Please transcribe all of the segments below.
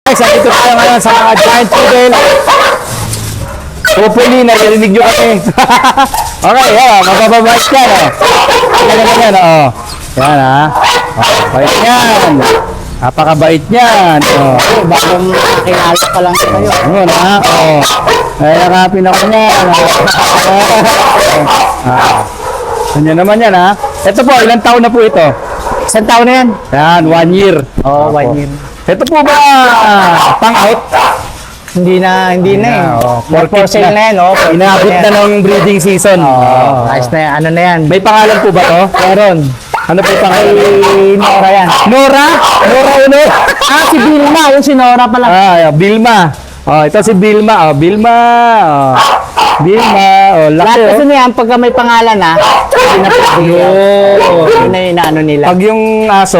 Guys, nandito tayo ngayon sa mga giant poodle. Hopefully, narinig nyo kami. Okay, mabababait yan. Ganyan, Yan, ha. Bait yan. Napakabait yan. Bagong kilala pa lang kayo. Yun, ha. Ay, nakapin ako niya. Ganyan naman yan, ha. Ito po, ilang taon na po ito? Isang taon na yan? Yan, 1 year. Oo, 1 year. Ito po ba pang-out? Hindi na eh. For sale na yan, Inaabot na ng breeding season. Ayos na yan. Ano na yan? May pangalan po ba to? Meron. Ano po yung pangalan? Nora yan. Nora? Nora uno? Si Vilma. Yung si Nora pala. Bilma. Ito si Bilma. Bilma. Bilma. Laki. Lahat kasi niyan, pagka may pangalan na, yun na yung ano nila. Pag yung aso,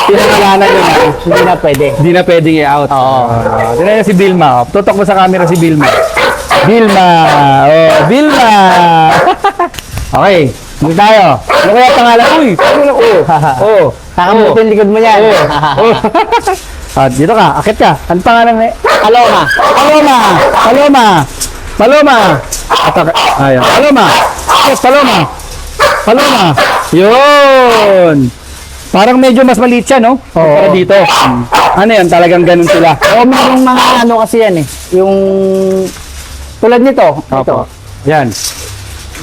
pinangalanan nyo na, Hindi na pwede. hindi na pwedeng i-out. Oo. Tignan niyo si Bilma. Tutok mo sa camera si Bilma. Bilma. Bilma. Okay. Muli tayo. Ano kaya pangalan? Uy, pangalan ko. Kakamutin likod mo yan. Dito ka. Akit ka. Ano pangalan na? Paloma. Paloma. Paloma. Paloma. Ayun. Paloma. Yes, Paloma. Paloma. Yun. Parang medyo mas maliit siya, no? Para dito. Ano yan? Talagang ganun sila. Merong mga ano kasi yan eh. Yung tulad nito. Ito. Yan.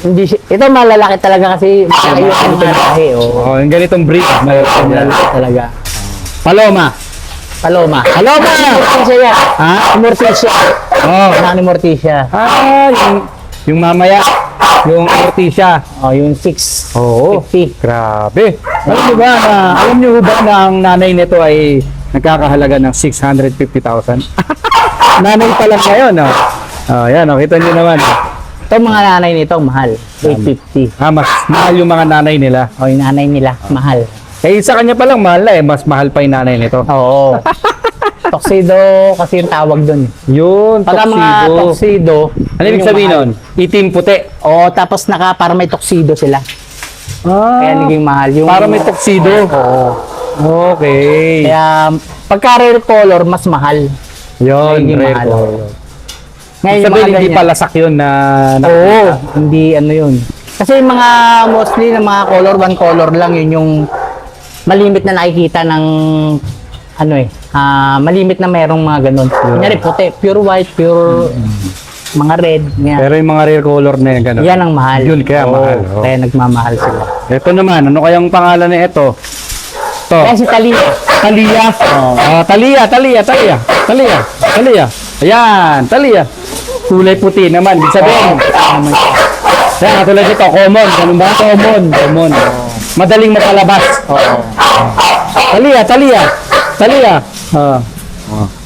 Hindi ito malalaki talaga kasi malayo ang mga lahi. Yung ganitong breed. Malalaki talaga. Paloma. Paloma. Paloma! Morticia yan. Ha? Morticia. Anak ni Morticia. Yung mamaya. Yung Morticia. Yung 6. Oo. 50. Grabe. Alam niyo ba na ang nanay nito ay nagkakahalaga ng 650,000? Nanay pa lang ngayon, yan, kita niyo naman. Ito mga nanay nito, mahal. 850. Mas mahal yung mga nanay nila. Yung nanay nila, mahal. Sa kanya pa lang mahal na mas mahal pa yung nanay nito. Oo. Tuxedo kasi yung tawag doon. Yun, Pagka mga tuxedo. Ano ibig sabihin nun? Itim puti. Tapos para may tuxedo sila. Kaya naging mahal. Para may tuxedo. Oo. Okay. Kaya pagka rare color, mas mahal. Yun, rare mahal. color. Ngayon, Sabihin, hindi palasak yun na... Oo, hindi ano yun. Kasi yung mga mostly na mga color, one color lang, yun yung malimit na nakikita ng malimit na merong mga ganun. Kunyari puti, pure white, pure mga red. Yan. Pero yung mga rare color na yun, ganun. Yan ang mahal. Yun, kaya mahal. Kaya nagmamahal sila. Ito naman, ano kayang pangalan na ito? Kaya si Talia. Talia. Talia. Ayan, Talia. Kulay puti naman. Ibig sabihin. Yan, katulad ito, common. Ganun ba? Common. Madaling mapalabas. Talia.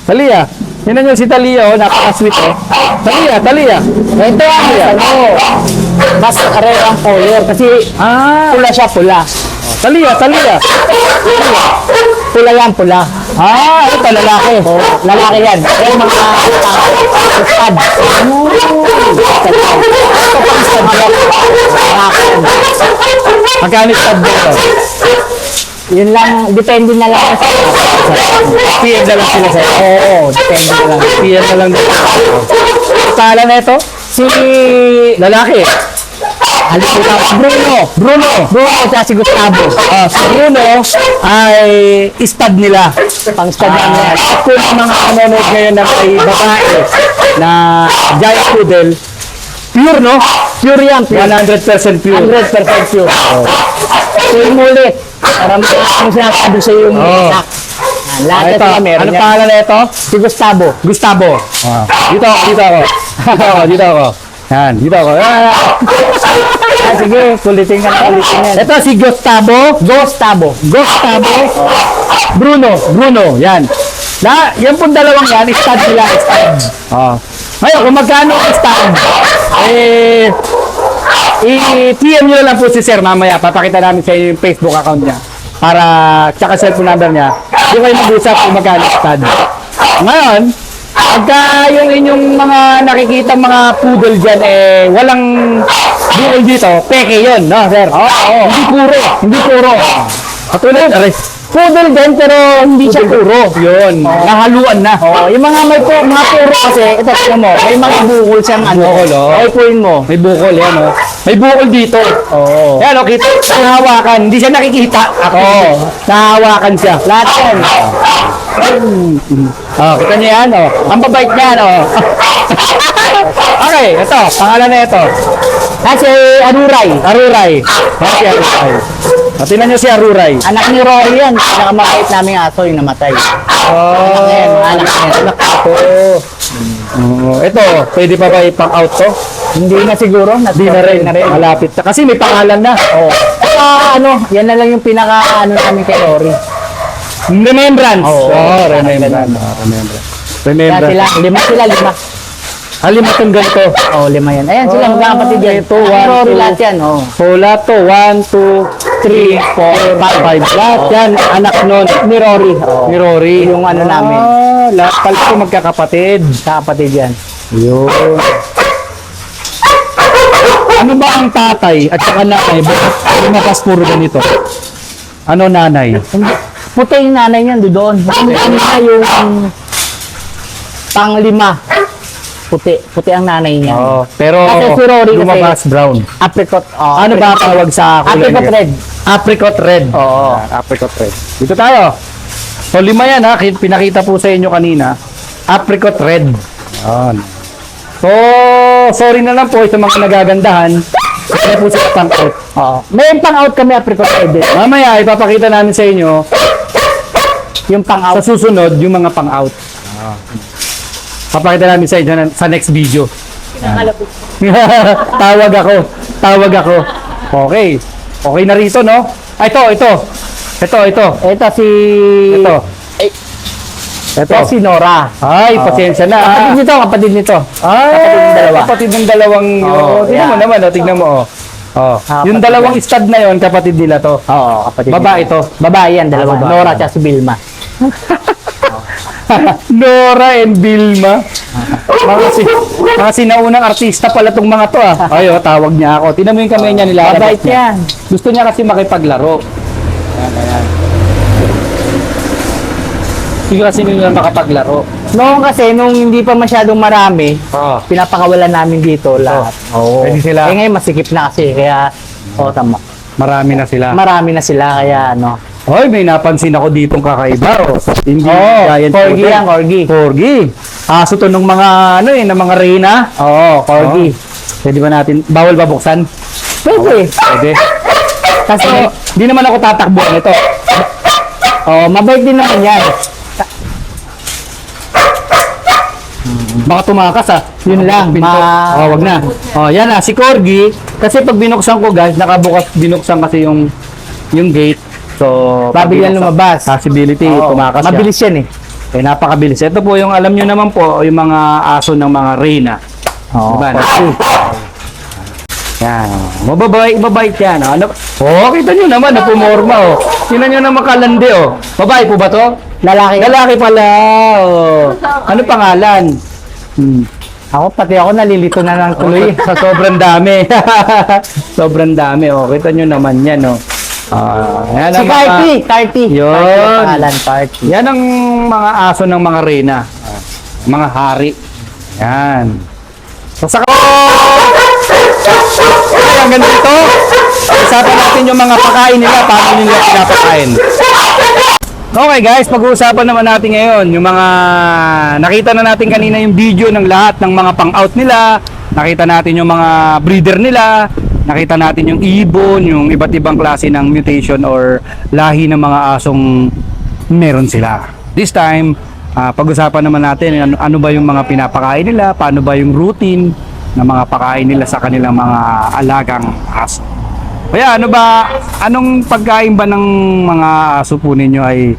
Talia. Yan nyo si Talia, napaka-sweet, Talia. Ito mas rare ang color kasi pula siya, pula. Talia. Pula yan, pula. Ito lalaki. Lalaki yan. Yung mga stud. Magkano stud dito? Yun lang, depende na lang sa PM na lang sila sa'yo. Oo, depende na lang. PM na lang dito. Pangalan na ito? Si Lalaki. Bruno at si Gustavo. Si Bruno ay stud nila. Pang stud namin. Kung mga nanonood ngayon na may babae na giant poodle, pure, no? Pure yan. 100% pure. 100% pure. Pure mo ulit. Para makakasama sinasabi sa yung isak. Lahat Ito, na meron ano yan. pangalan na ito? Si Gustavo. Dito ako. Yan, dito ako. Sige, kulitin ka. Ito si Gustavo. Bruno, yan. Yan pong dalawang yan, stud nila, stud. Ngayon, kung magkano ang stud, i-PM nyo lang po si Sir mamaya. Papakita namin sa inyo yung Facebook account niya. Tsaka cellphone number niya. Doon kayo mag-usap kung magkano stud. Ngayon, pagka yung inyong mga nakikita mga poodle dyan, walang bukol dito, peke yun, no, sir? Oo. Hindi puro. Katulad, Poodle din, pero hindi siya puro. Yun, nahaluan na. Oo, yung mga mga puro kasi, ito tingnan mo, may mga bukol siyang ano. Bukol, oh. Ay, puin mo. May bukol, yan oh. May bukol dito. Oo. Yan oh, kita, nahawakan. Hindi siya nakikita. Oo. Nahawakan siya. Lahat yan. Oh, kita niyo yan, oh. Ang babait niyan, oh. Okay, ito. Pangalan na ito. Kasi Aruray. Aruray. Oh, si Aruray. Tingnan niyo si Aruray. Anak ni Rory yan. Pinakamabait naming aso yung namatay. Oh, Ayan, mga anak niya. anak ito. Ito, pwede pa ba ipang-out to? Hindi na siguro. Hindi na rin. Malapit na. Kasi may pangalan na. Oo. Yan na lang yung pinaka namin kay Rory. Remembrance. Oo. Remembrance. Kaya Remembrance. lima. Halima itong ganito. Oo, lima yan. Ayan sila magkakapatid yan. Ito, Kay 1, Rory 2. lahat yan. Oo. So, lahat to. 1, 2, 3, 4, 5. Lahat yan. Anak nun. Ni Rory. Oo. Ni Rory. Yung ano namin. Lahat pala ito magkakapatid. Kakapatid yan. Yun. Ano ba ang tatay at saka nanay? Bakit lumakas puro ganito? Ano nanay? Puti yung nanay niyan doon. Ano na yung panglima. Puti ang nanay niya. Pero Kasi si Rory kasi- lumabas brown. Apricot. Oh, Ano ba ang tawag sa kulay Apricot niya? red. Apricot red. Oo. Apricot red. Dito tayo. So, 5 yan ha. Pinakita po sa inyo kanina. Apricot red. Yan. So, sorry na lang po sa mga nagagandahan. Kaya po sa pang-out. Oo. May pang-out kami apricot red. Mamaya, ipapakita namin sa inyo Yung pang-out. sa susunod yung mga pang-out. Papakita namin sa inyo sa next video. Tawag ako. Okay. Okay na rito, no? Ah, ito. Ito si... Ito. Ito si Nora. Ay, Oo. pasensya na. Kapatid nito. Ay, kapatid ng dalawang Oo, tingnan mo yan. naman, tingnan mo. Oh. Yung Kapatid dalawang yan. stud na yon, kapatid nila to. Oo, kapatid Babae nito. to. Babae yan, dalawa. babae. Nora at si Vilma. Nora and Vilma. Mga sinaunang artista pala tong mga to ah. Ayo, tawag niya ako. Tingnan mo yung kamay niya nila. Mabait yan. Gusto niya kasi makipaglaro. Ayan. Hindi kasi nila makapaglaro. Noong kasi, nung hindi pa masyadong marami, Oo. pinapakawalan namin dito lahat. Oo. Pwede sila. Eh ngayon masikip na kasi, kaya, tama. Marami na sila. Marami na sila, kaya Hoy, may napansin ako ditong kakaiba. Oh. Hindi giant Corgi poodle. yan, Corgi. Corgi. Aso to ng mga ng mga reyna. Oo, Corgi. Pwede ba natin bawal ba buksan? Pwede. Pwede. Kasi, Hindi naman ako tatakbuhan ito. mabait din naman yan. Baka tumakas ah. Yun lang, Wag na. Yan ah, si Corgi. Kasi pag binuksan ko guys, binuksan kasi yung gate. So, pag Babilis yan binuksan- lumabas. Possibility, Oo, tumakas siya. mabilis yan eh. Eh, napakabilis. Ito po yung alam nyo naman po, yung mga aso ng mga reyna. Oo, Diba? Corgi. Yan. Mababait yan. Ano? Kita nyo naman, napumorma oh. Tingnan nyo naman kalandi oh. Babae po ba to? Lalaki. Lalaki pala. Oh. Ano pangalan? Pati ako nalilito na ng tuloy. Sa sobrang dami. Sobrang dami. Oh. Kita nyo naman yan oh. Yan Si ang mga- Carty. Yun. Carty ang pangalan, Carty. Yan ang mga aso ng mga reyna. Mga hari. Yan. So, saka... Ay, ang ganda ito. Usapan natin yung mga pakain nila. Paano nila pinapakain. Okay guys, pag-uusapan naman natin ngayon yung mga nakita na natin kanina yung video ng lahat ng mga pang-out nila. Nakita natin yung mga breeder nila. Nakita natin yung ibon, yung iba't ibang klase ng mutation or lahi ng mga asong meron sila. This time, pag-usapan naman natin ano ba yung mga pinapakain nila, paano ba yung routine ng mga pakain nila sa kanilang mga alagang aso. Kaya anong pagkain ba ng mga aso po ninyo ay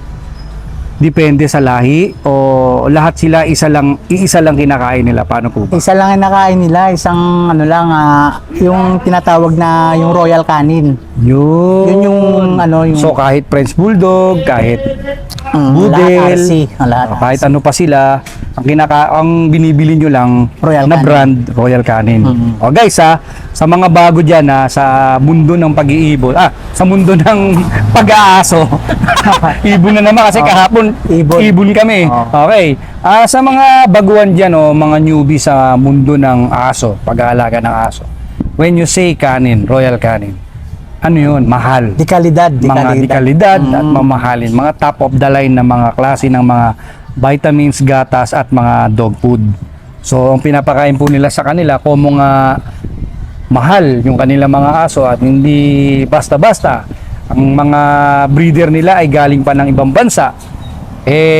depende sa lahi o lahat sila iisa lang kinakain nila? Paano po ba? Isa lang ang nakain nila, isang yung tinatawag na yung royal canin. Yun yung yung So kahit French Bulldog, kahit lahat Poodle, RC, lahat kahit ano pa sila, ang binibili nyo lang Royal na Canin. brand, Royal Canin. O guys sa mga bago dyan sa mundo ng pag-iibon, sa mundo ng pag-aaso, ibon na naman kasi kahapon ibon kami. Okay. Sa mga baguhan dyan, mga newbie sa mundo ng aso, pag-aalaga ng aso, when you say Canin, Royal Canin, ano yun? Mahal. Dekalidad. Mga dekalidad at mamahalin. Mga top of the line na mga klase ng mga vitamins, gatas at mga dog food. So ang pinapakain po nila sa kanila kung mga mahal yung kanilang mga aso at hindi basta-basta. Ang mga breeder nila ay galing pa ng ibang bansa.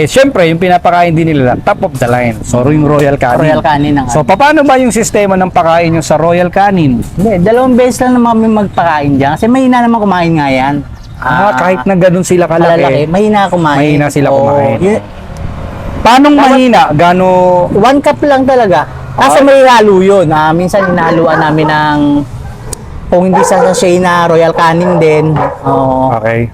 Syempre yung pinapakain din nila top of the line. So yung Royal Canin. Royal Canin ang So paano ba yung sistema ng pakain nyo sa Royal Canin? Hindi, 2 beses lang naman kami magpakain dyan. Kasi mahina naman kumain nga yan. Kahit na ganun sila Malalaki, kalaki, mahina kumain. mahina sila kumain. Paano Dapat- mahina? Gano 1 cup lang talaga. Kasi may halo yun. Minsan hinahaluan namin ng kung hindi sa sachet na Royal Canin din. Okay.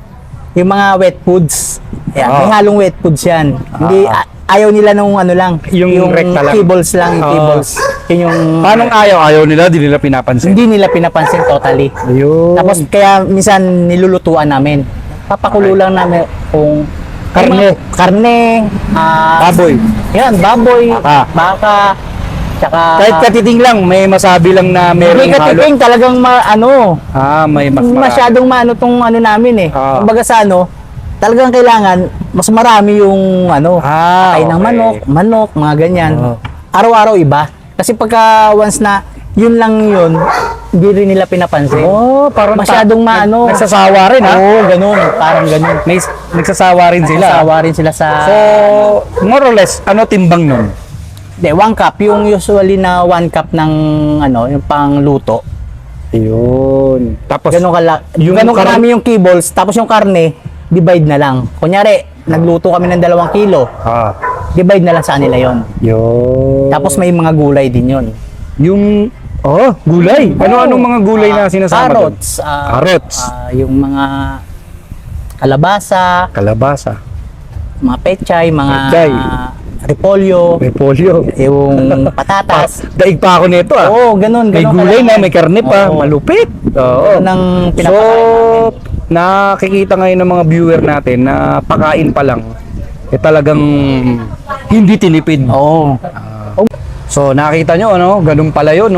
Yung mga wet foods. Yan, may Ah. halong wet foods yan. Hindi ayaw nila nung ano lang, Yung recta lang. kibbles lang, yung Oo. kibbles. Yun yung Paano ayaw nila, di nila pinapansin. hindi nila pinapansin totally. Ayun. Tapos kaya minsan nilulutuan namin. Papakulo lang namin kung karne, Baboy. yan, baboy, baka, tsaka Kahit katiting lang, may masabi lang na hindi merong halo. katiting talagang May mas masyadong maano tong ano namin eh. Ah. Kumbaga sa talagang kailangan mas marami yung kain ng okay. manok, mga ganyan. Oh. Araw-araw iba. Kasi pagka once na yun lang yun, hindi rin nila pinapansin. Parang Masyadong nagsasawa rin, ha? Oo, ganun. Parang ganun. Nagsasawa rin sila. Nagsasawa rin sila sa... So, more or less, ano timbang nun? Hindi, 1 cup. Yung usually na 1 cup ng yung pangluto. Ayun. Tapos, Ganun Yung karami yung kibbles, tapos yung karne, divide na lang. Kunyari, nagluto kami ng 2 kilo, divide na lang sa kanila yon. Yun. Tapos may mga gulay din yon. Yung, gulay. Ano-anong mga gulay na sinasama doon? Carrots. Carrots. Yung mga kalabasa, Kalabasa. mga pechay, mga Pechay. repolyo, Repolyo. yung patatas. Daig pa ako nito, Oo, ganun. May gulay na, kalaki. may karne pa, Oo. malupit. Oo. Yun ang So, pinapakain namin. nakikita ngayon ng mga viewer natin na pakain pa lang, talagang hindi tinipid. Oo. So, nakita nyo, ganun pala yun,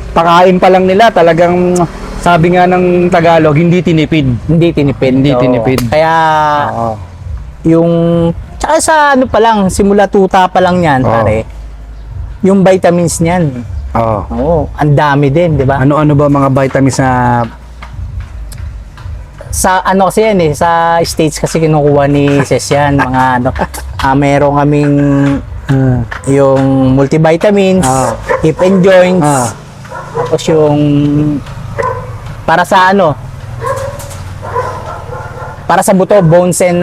pakain pa lang nila, talagang, sabi nga ng Tagalog, hindi tinipid. Hindi tinipid. Hindi Oo. tinipid. Kaya, yung, tsaka sa pa lang, simula tuta pa lang yan, Oo. pare, yung vitamins niyan, ang dami din, di ba? Ano-ano ba mga vitamins na Sa kasi yan sa States kasi kinukuha ni Ses yan, mga meron kaming yung multivitamins, hip and joints, tapos yung para sa para sa buto, bones and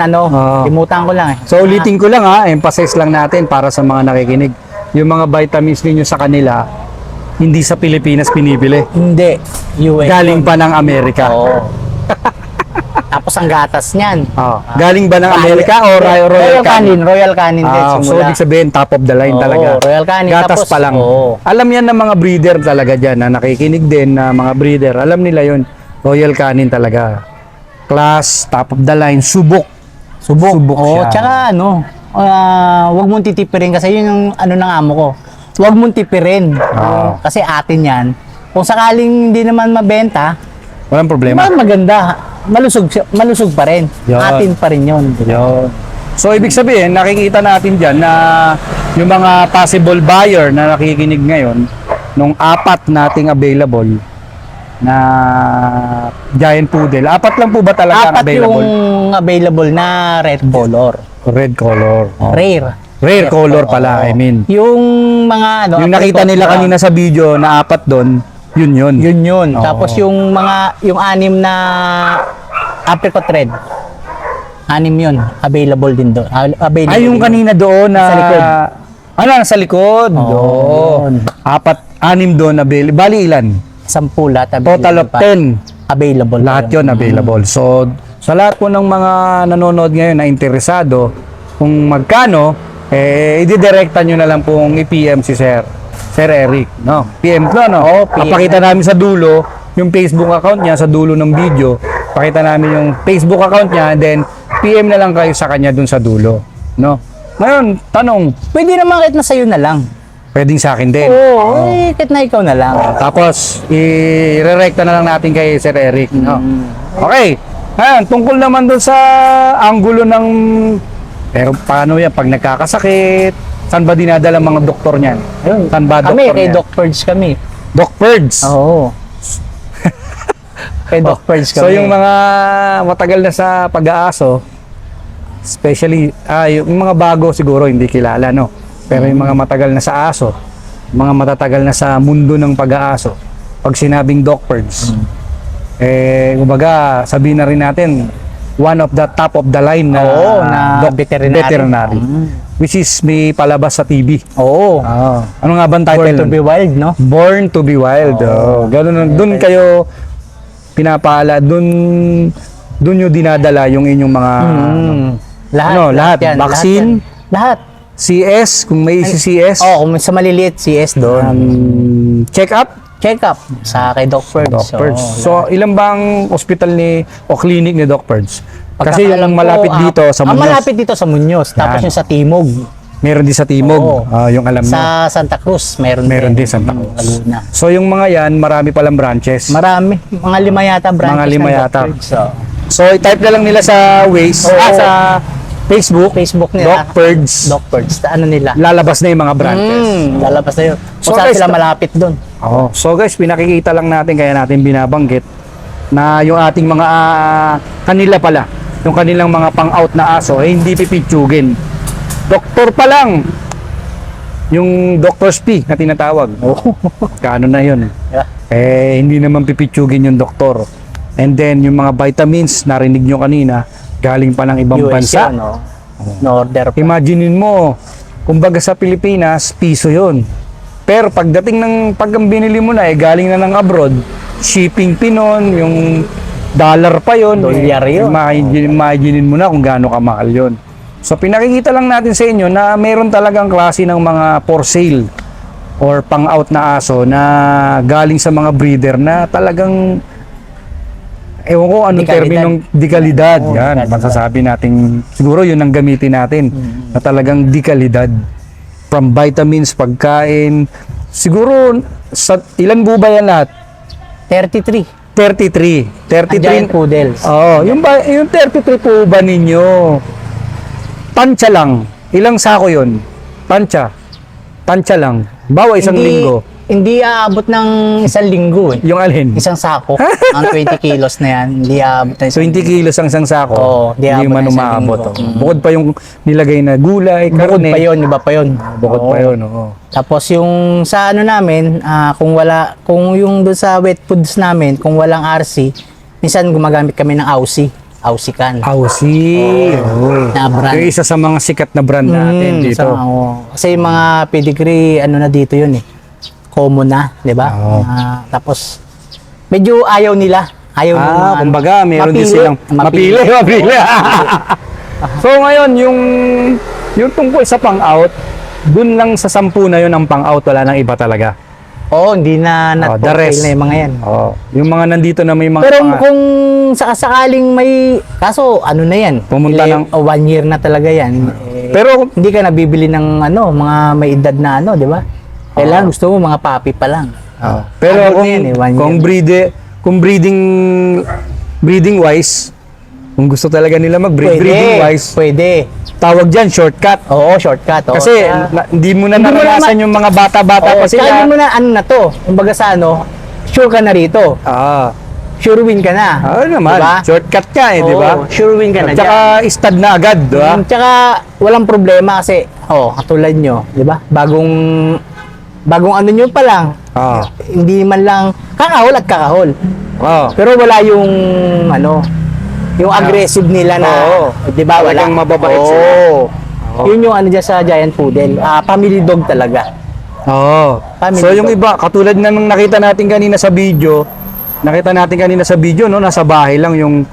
limutan ko lang eh. So ulitin ko lang emphasize lang natin para sa mga nakikinig. Yung mga vitamins ninyo sa kanila, hindi sa Pilipinas pinibili. Hindi, US. Galing pa ng Amerika. Oo. Tapos ang gatas niyan. Galing ba ng Amerika o Royal Canin? Royal Canin din So simula. ibig sabihin top of the line Oo, talaga. Royal Canin. Gatas Tapos, pa lang. oo. Alam yan ng mga breeder talaga dyan na nakikinig din na mga breeder. Alam nila yun. Royal Canin talaga. Class, top of the line, subok. Subok Oo, siya. tsaka wag mong titipirin kasi yun yung ng amo ko. Wag mong tipirin. Kasi atin yan. Kung sakaling hindi naman mabenta, Walang problema. maganda. Malusog pa rin. Yun. Atin pa rin yun. Yun. So, ibig sabihin, nakikita natin dyan na yung mga possible buyer na nakikinig ngayon, nung 4 nating available na giant poodle. 4 lang po ba talaga ang 4 available? yung available na red color. Red color. Rare. Rare color pala, Oo. I mean. Yung mga Yung nakita nila kanina sa video na 4 doon, yun. Yun. Oo. Tapos yung 6 na apricot red. 6 yun. Available din doon. Available Ay, yung din kanina doon na... Sa likod. Nasa likod. Oo, yun. 6 doon na bali ilan? 10 lahat. Total of 10. Available. Lahat yun available. So, sa lahat po ng mga nanonood ngayon na interesado, kung magkano, ididirekta nyo na lang pong i-PM si Sir Eric, no? PM ko, no? Oo, PM. Papakita namin sa dulo yung Facebook account niya sa dulo ng video. Pakita namin yung Facebook account niya, and then PM na lang kayo sa kanya dun sa dulo, no? Ngayon, tanong, Pwede naman kahit na sa'yo na lang. pwedeng sa akin din. Oo, kahit na ikaw na lang. Tapos, i-rerekta na lang natin kay Sir Eric, no? Okay. Ngayon, tungkol naman dun sa anggulo ng, pero paano yan, pag nagkakasakit, saan ba dinadala mga doktor niyan? Saan ba Kami, doktor kay niyan? Doc Purge kami. Doc Purge. Oo. Kay Doc Purge kami. So, yung mga matagal na sa pag-aaso, especially, yung mga bago siguro hindi kilala, no? Pero yung mga matagal na sa aso, mga matatagal na sa mundo ng pag-aaso, pag sinabing Doc Purge, kumbaga, sabihin na rin natin, one of the top of the line na, Oo, na veterinary. Which is may palabas sa TV. Oo. Ano nga bang title? Born to be wild, no? Born to be Wild. Ganun, doon kayo pinapala, doon nyo dinadala yung inyong mga lahat. yan, Vaccine, Lahat. CS, kung may CS, Oo, kung sa maliliit, CS doon. check-up, Check up sa kay Doc Purge. Doc Purge. So, ilan bang hospital o clinic ni Doc Purge? Kasi yung Pagkakaalam ko, malapit dito sa Muñoz. malapit dito sa Muñoz. Tapos Yan. yung sa Timog. Meron din sa Timog, Oo. yung alam mo. Sa Santa Cruz, meron Din Santa Cruz. Laguna. So, yung mga yan, marami palang branches. Marami. Mga 5 yata branches Mga 5 ng Doc yata. Purge. So, So, i-type na lang nila sa Waze, Oo. sa Facebook, Facebook nila. Doc Purge. Doc Purge. Ano nila? Lalabas na yung mga branches. Lalabas na yun. So, Kung saan guys, sila malapit doon. So guys, pinakikita lang natin, kaya natin binabanggit na yung ating mga kanila pala, yung kanilang mga pang-out na aso, hindi pipitsugin. Doktor pa lang, yung Doctor's P na tinatawag. Kaano na yun? Yeah. Hindi naman pipitsugin yung doktor. And then, yung mga vitamins, narinig nyo kanina, galing pa ng ibang US bansa. yun, no? No-order pa. Imaginein mo, kumbaga sa Pilipinas, piso yun. Pero pagdating ng pag ang binili mo na, galing na ng abroad, shipping pinon, yung dollar pa yun. Dolyar yun. Imaginein mo na kung gaano kamahal yun. So pinakikita lang natin sa inyo na meron talagang klase ng mga for sale or pang-out na aso na galing sa mga breeder na talagang ewan ko anong Dekalidad. terminong dekalidad. Oo, Yan, dekalidad. masasabi natin. Siguro yun ang gamitin natin na talagang dekalidad. From vitamins, pagkain. Siguro, sa ilan po ba yan lahat? 33. 33. Ang giant poodles. Oo, yung 33 po ba ninyo? Tansya lang. Ilang sako yun? Tansya. Tansya lang. Bawa isang linggo. Hindi aabot ng isang linggo eh. Yung alin? Isang sako. Ang 20 kilos na yan. Hindi aabot ng 20 kilos ang isang sako. Oo, di hindi abot man ng isang umaabot. linggo. Oh. Bukod pa yung nilagay na gulay, Bukod karne. pa yun, iba pa yun. Bukod Oo. pa yun, oo. Tapos yung sa ano namin, kung yung doon sa wet foods namin, kung walang RC, minsan gumagamit kami ng Aussie. Aussie can. Aussie. Oo. Na brand. Yung isa sa mga sikat na brand natin dito. Kasi yung mga pedigree, ano na dito yun eh. Common na, di ba? Oo. Tapos, medyo ayaw nila. Ayaw nila. Kumbaga, meron din Mapili. silang mapili. So ngayon, yung tungkol sa pang-out, dun lang sa 10 na yun ang pang-out, wala nang iba talaga. Oo, hindi na not the for rest. sale na yung mga yan. Oh, yung mga nandito na may mga Pero pang- kung sakaling may, kaso ano na yan, Pumunta ng- 1 year na talaga yan. Pero Hindi ka nabibili ng ano, mga may edad na ano, di ba? Kailangan gusto mo mga papi pa lang. pero Abot kung, na yan eh, 1 kung year. kung breeding wise, kung gusto talaga nila breeding wise, Pwede. tawag diyan shortcut. Oo, shortcut. Oo. Kasi Kaya- hindi mo na Hindi mo naranasan naman- yung mga bata-bata Oo, pa tsaka sila. hindi mo na ano na to. Kumbaga sa ano, sure ka na rito. Sure win ka na. Naman, Diba? shortcut ka di ba? Oo, sure win ka na. At saka stud na agad, di ba? Tsaka walang problema kasi, katulad nyo, di ba? Bagong ano nyo pa lang, hindi man lang kakahol at kakahol. Pero wala yung ano, yung aggressive nila na, di ba? Wala. Talagang mababait Oo. sila. Yun yung ano dyan sa giant poodle. Family dog talaga. Family So yung dog. iba, katulad na nung nakita natin kanina sa video, no, nasa bahay lang yung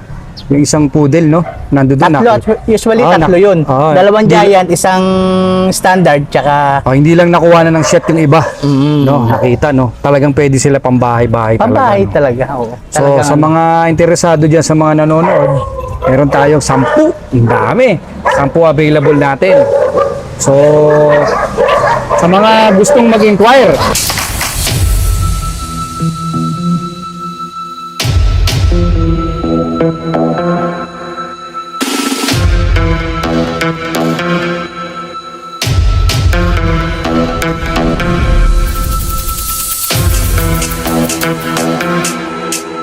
Yung isang poodle, no? Nandun doon. Tatlo, usually tatlo yun. Dalawang giant, isang standard, tsaka Hindi lang nakuha na ng chef yung iba. No, nakita, no? Talagang pwede sila pambahay-bahay pambahay talaga. talaga. Oo. So, Talagang sa mga interesado dyan, sa mga nanonood, meron tayong 10. Ang dami. 10 available natin. So, sa mga gustong mag-inquire,